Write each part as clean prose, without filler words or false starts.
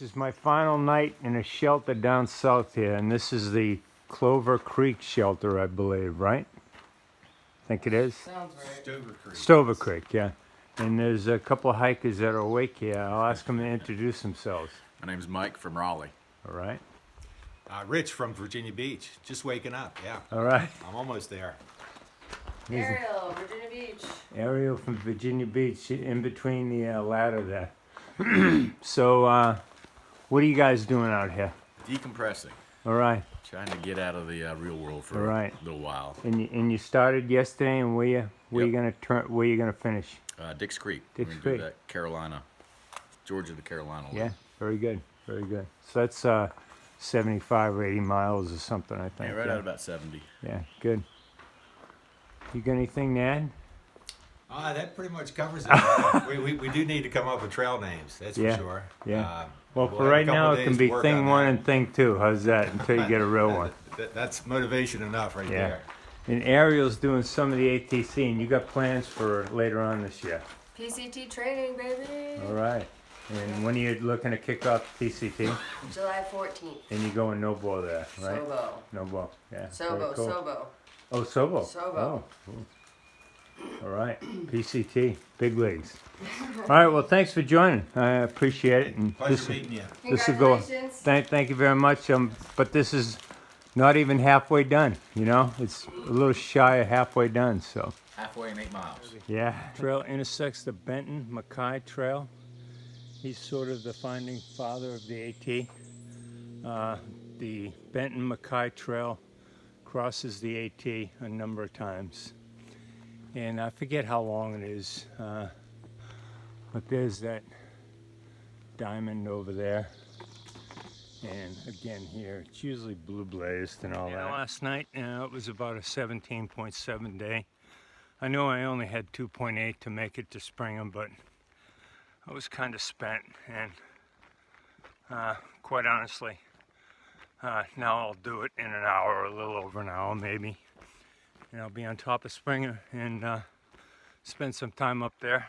This is my final night in a shelter down south here, and this is the Clover Creek shelter, I believe, right? I think it is. Sounds right. Stover Creek. Stover Creek, yeah. And there's a couple of hikers that are awake here. I'll ask them to introduce themselves. My name's Mike from Raleigh. All right. Rich from Virginia Beach, just waking up, yeah. All right. I'm almost there. Ariel, Virginia Beach. Ariel from Virginia Beach, in between the ladder there. So, what are you guys doing out here? Decompressing. All right. Trying to get out of the real world for All right. a little while. And you started yesterday, and where you gonna finish? Dix Creek. Dix We're gonna Creek. do that Carolina, Georgia to Carolina. Yeah. loop. Very good. Very good. So that's 75 or 80 miles or something, I think. Yeah, right at about 70. Yeah. Good. You got anything to add? That pretty much covers it. we do need to come up with trail names, that's Yeah, for sure. yeah. Well, we'll for have a right couple now, of it can days be to work thing on one that. and thing two. How's that? Until you get a real one. That's motivation enough right Yeah. there. And Ariel's doing some of the ATC, and you got plans for later on this year. PCT training, baby. All right. And when are you looking to kick off TCT? July 14th. And you going NOBO there, right? SOBO. NOBO, yeah. SOBO, Very cool. SOBO. Oh, SOBO. SOBO. Oh, cool. All right. PCT, big leagues. All right. Well, thanks for joining. I appreciate it. And Pleasure meeting you. this will go. Congratulations. Thank you very much. But this is not even halfway done. You know, it's a little shy of halfway done. So. Halfway in 8 miles. Yeah. Trail intersects the Benton Mackay Trail. He's sort of the founding father of the AT. The Benton Mackay Trail crosses the AT a number of times. And I forget how long it is, but there's that diamond over there. And again here, it's usually blue blazed and all that. Last night, it was about a 17.7 day. I know I only had 2.8 to make it to Springham, but I was kind of spent, and quite honestly, now I'll do it in an hour or a little over an hour maybe. And I'll be on top of Springham and spend some time up there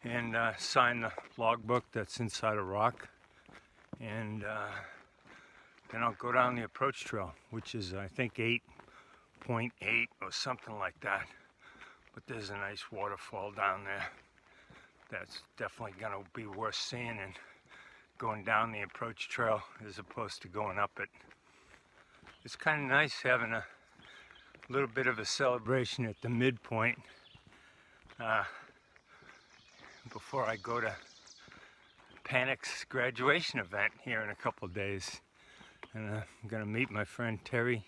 and sign the logbook that's inside a rock. And then I'll go down the approach trail, which is I think 8.8 or something like that. But there's a nice waterfall down there that's definitely gonna be worth seeing and going down the approach trail as opposed to going up it. It's kind of nice having a little bit of a celebration at the midpoint before I go to Panic's graduation event here in a couple of days. And I'm gonna meet my friend Terry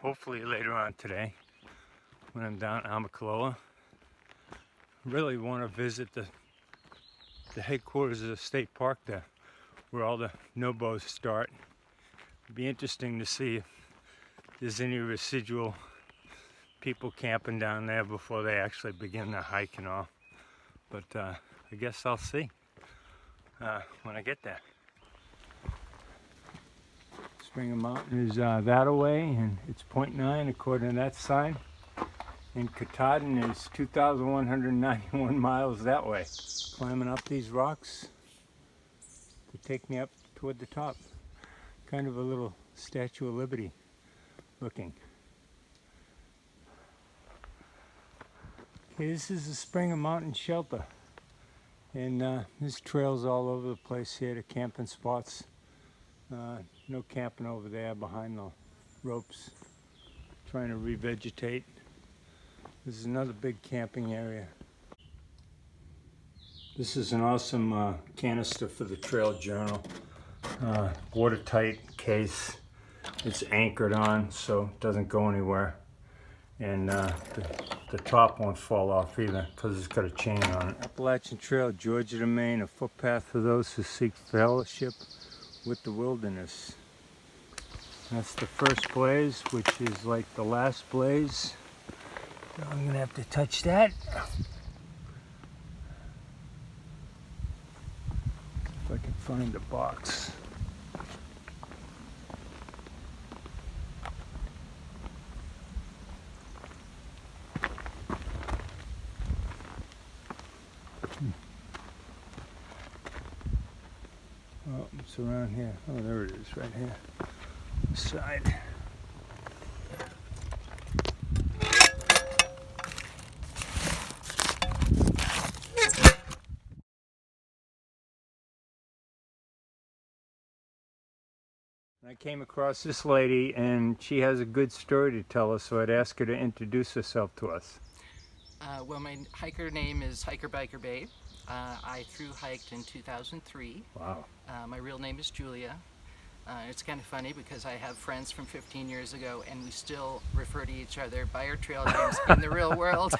hopefully later on today when I'm down at Amicalola. Really want to visit the headquarters of the state park there, where all the NOBOs start. It'd be interesting to see if there's any residual people camping down there before they actually begin the hike and all. But I guess I'll see when I get there. Springham Mountain is that away, and it's 0.9 according to that sign. And Katahdin is 2,191 miles that way. Climbing up these rocks to take me up toward the top. Kind of a little Statue of Liberty looking. Okay, this is the Springham Mountain Shelter. And there's trails all over the place here to camping spots. No camping over there behind the ropes. Trying to revegetate. This is another big camping area. This is an awesome canister for the Trail Journal. Watertight case. It's anchored on so it doesn't go anywhere. And the top won't fall off either because it's got a chain on it. Appalachian Trail, Georgia to Maine, a footpath for those who seek fellowship with the wilderness. That's the first blaze, which is like the last blaze. So I'm gonna have to touch that. If I can find the box. It's around here. Oh, there it is, right here. Side. I came across this lady, and she has a good story to tell us, so I'd ask her to introduce herself to us. Well, my hiker name is Hiker Biker Babe. I thru-hiked in 2003. Wow. My real name is Julia. It's kind of funny because I have friends from 15 years ago, and we still refer to each other by our trail names in the real world.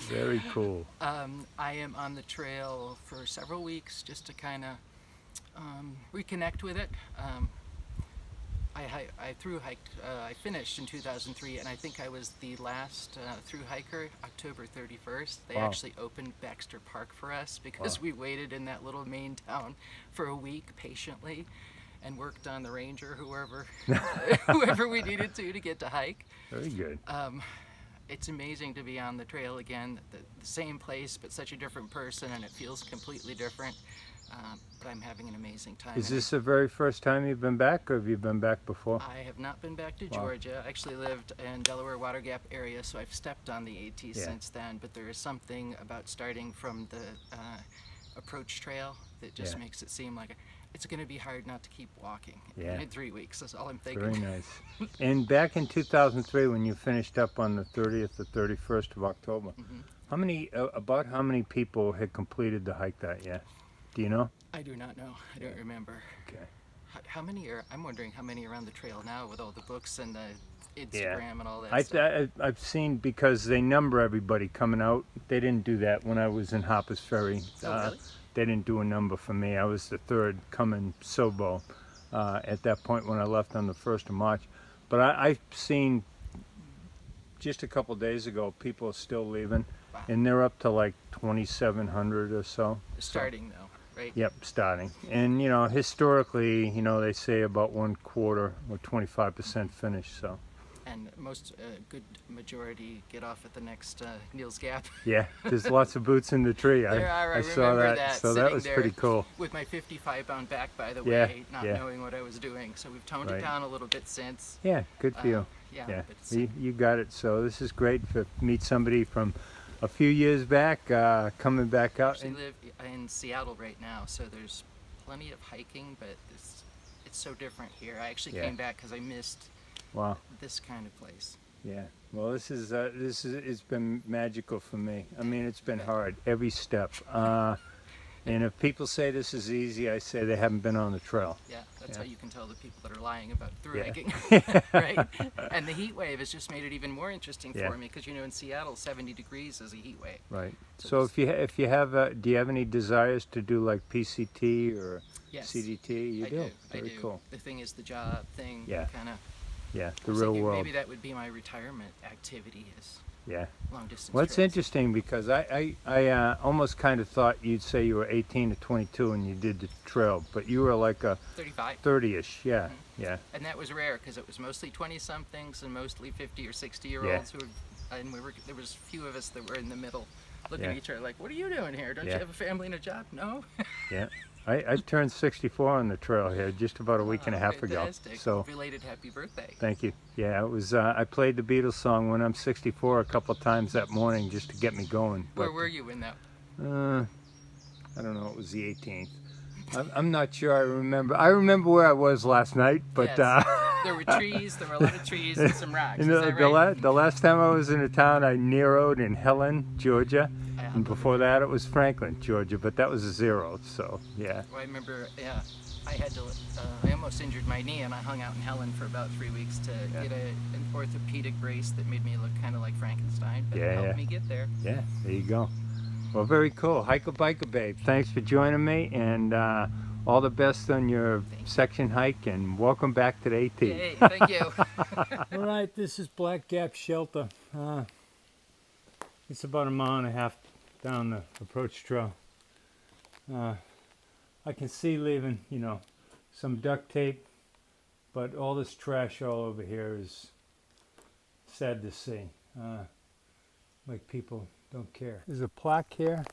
Very cool. I am on the trail for several weeks just to kind of reconnect with it. I thru-hiked, I finished in 2003, and I think I was the last thru-hiker, October 31st. They Wow. actually opened Baxter Park for us because Wow. we waited in that little Maine town for a week patiently and worked on the ranger, whoever we needed to get to hike. Very good. It's amazing to be on the trail again, the same place, but such a different person, and it feels completely different. But I'm having an amazing time. Is and this the very first time you've been back, or have you been back before? I have not been back to Wow. Georgia. I actually lived in Delaware Water Gap area, so I've stepped on the AT since then, but there is something about starting from the approach trail that just Yeah. makes it seem like it's going to be hard not to keep walking Yeah. in 3 weeks. That's all I'm thinking. Very nice. And back in 2003, when you finished up on the 30th or 31st of October, how many, about how many people had completed the hike that year? Do you know? I do not know. I don't remember. Okay. How many are, I'm wondering how many are on the trail now with all the books and the Instagram and all that stuff. I've seen, because they number everybody coming out. They didn't do that when I was in Harpers Ferry. Oh, really? They didn't do a number for me. I was the third coming SOBO at that point when I left on the 1st of March. But I've seen just a couple days ago, people are still leaving, Wow. and they're up to like 2,700 or so. Starting though, right? Yep, starting. And you know, historically, you know, they say about 1/4 or 25% finish. So And most good majority get off at the next Neal's Gap. yeah, there's lots of boots in the tree. There are, I saw remember that. that, So that sitting was there pretty cool. With my 55-pound back, by the Yeah, way, not yeah. knowing what I was doing. So we've toned Right. it down a little bit since. Yeah, good for you. Yeah, Yeah, but it's, you got it. So this is great to meet somebody from a few years back, coming back I out. actually live in Seattle right now, so there's plenty of hiking, but it's so different here. I actually Yeah. came back because I missed Wow. this kind of place. Yeah. Well, this is it's been magical for me. I mean, it's been hard every step. And if people say this is easy, I say they haven't been on the trail. Yeah, that's Yeah. how you can tell the people that are lying about through Yeah. hiking, right? And the heat wave has just made it even more interesting Yeah. for me because, you know, in Seattle, 70 degrees is a heat wave. Right. So So this- if you have, do you have any desires to do like PCT or Yes, CDT? You I do. do. Very I do. cool. The thing is the job thing. Yeah. Kind of. Yeah, the real world. Maybe that would be my retirement activity is Yeah. long distance. Well, it's trails. interesting because I almost kind of thought you'd say you were 18 to 22 and you did the trail, but you were like a 35. 30-ish. Yeah, yeah, And that was rare because it was mostly 20-somethings and mostly 50 or 60-year-olds who were, and there was a few of us that were in the middle looking Yeah. at each other like, what are you doing here? Don't Yeah. you have a family and a job? No? yeah. I turned 64 on the trail here just about a week and a half Fantastic. ago. So Belated happy birthday. thank you. Yeah, it was. I played the Beatles song "When I'm 64" a couple of times that morning just to get me going. Where But, were you in that? I don't know. It was the 18th. I'm not sure. I remember where I was last night, but. Yes. There were trees, there were a lot of trees and some rocks. You Is know, that right? the last time I was in a town, I neroed in Helen, Georgia, Yeah. and before that it was Franklin, Georgia, but that was a 0, so yeah. Well, I remember, yeah, I had to, I almost injured my knee and I hung out in Helen for about 3 weeks to get an orthopedic brace that made me look kind of like Frankenstein, but it helped me get there. Yeah, there you go. Well, very cool. Hiker Biker Babe, thanks for joining me, and all the best on your section hike, and welcome back to the AT. Yay, thank you. All right, this is Black Gap Shelter. It's about a mile and a half down the approach trail. I can see leaving, you know, some duct tape, but all this trash all over here is sad to see. Like people don't care. There's a plaque here.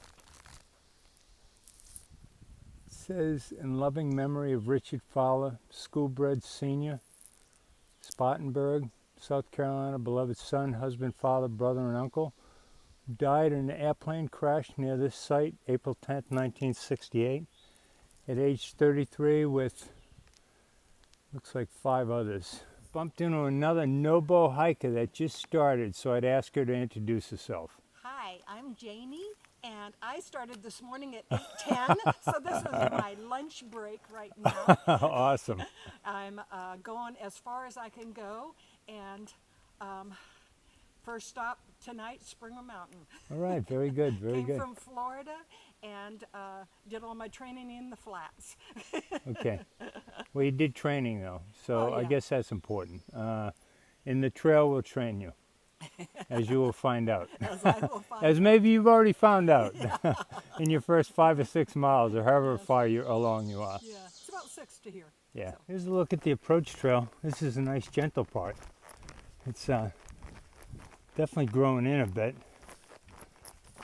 says, in loving memory of Richard Fowler, schoolbred senior, Spartanburg, South Carolina, beloved son, husband, father, brother, and uncle, died in an airplane crash near this site, April 10th, 1968, at age 33 with, looks like 5 others. Bumped into another NOBO hiker that just started, so I'd ask her to introduce herself. Hi, I'm Janie, and I started this morning at 8:10, so this is my lunch break right now. Awesome. I'm going as far as I can go, and first stop tonight, Springer Mountain. All right, very good, very Came good. from Florida and did all my training in the flats. Okay. Well, you did training though, so Oh, I yeah. guess that's important. In the trail, we'll train you, as you will find out. As I will find As maybe you've already found out in your first 5 or 6 miles, or however far along you are. Yeah, it's about 6 to here. Yeah. So. Here's a look at the approach trail. This is a nice, gentle part. It's definitely growing in a bit,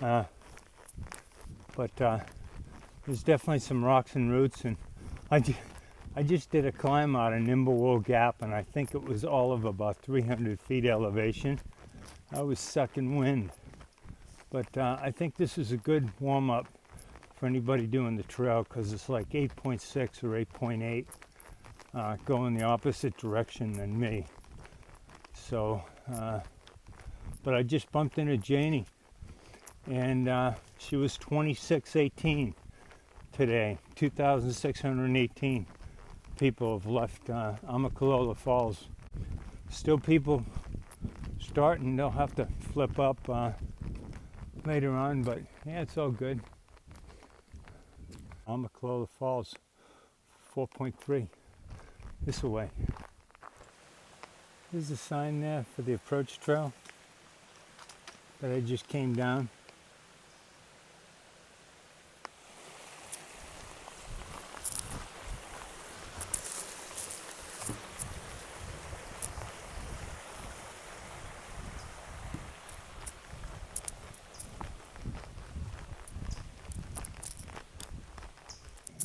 but there's definitely some rocks and roots. And I just did a climb out of Nimblewell Gap, and I think it was all of about 300 feet elevation. I was sucking wind, but I think this is a good warm-up for anybody doing the trail, because it's like 8.6 or 8.8 going the opposite direction than me. So, but I just bumped into Janie, and she was 2618 today. 2,618 people have left Amicalola Falls. Still people starting. They'll have to flip up later on, but yeah, it's all good. Amicalola Falls, 4.3 this way. There's a sign there for the approach trail that I just came down.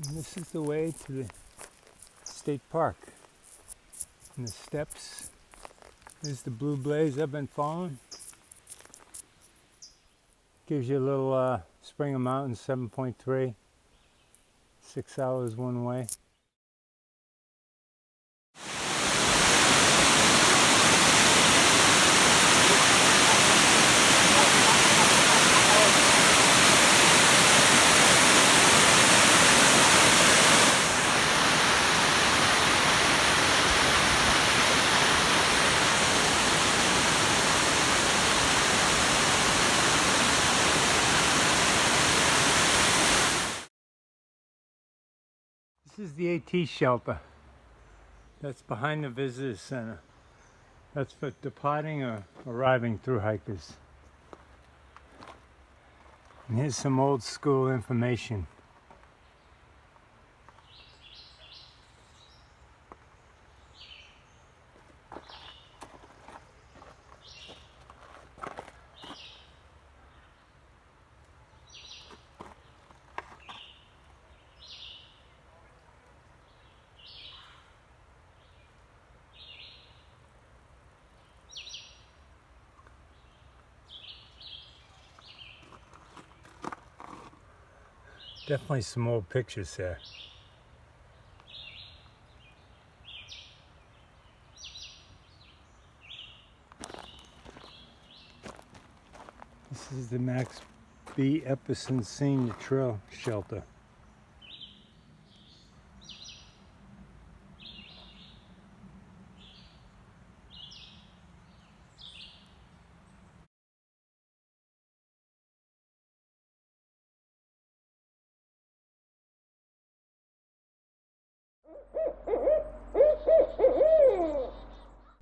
And this is the way to the state park. And the steps. There's the blue blaze I've been following. Gives you a little Springer Mountain 7.3. 6 hours one way. This is the AT shelter. That's behind the visitor center. That's for departing or arriving through hikers. And here's some old school information. Definitely some old pictures there. This is the Max B. Epperson Senior Trail Shelter.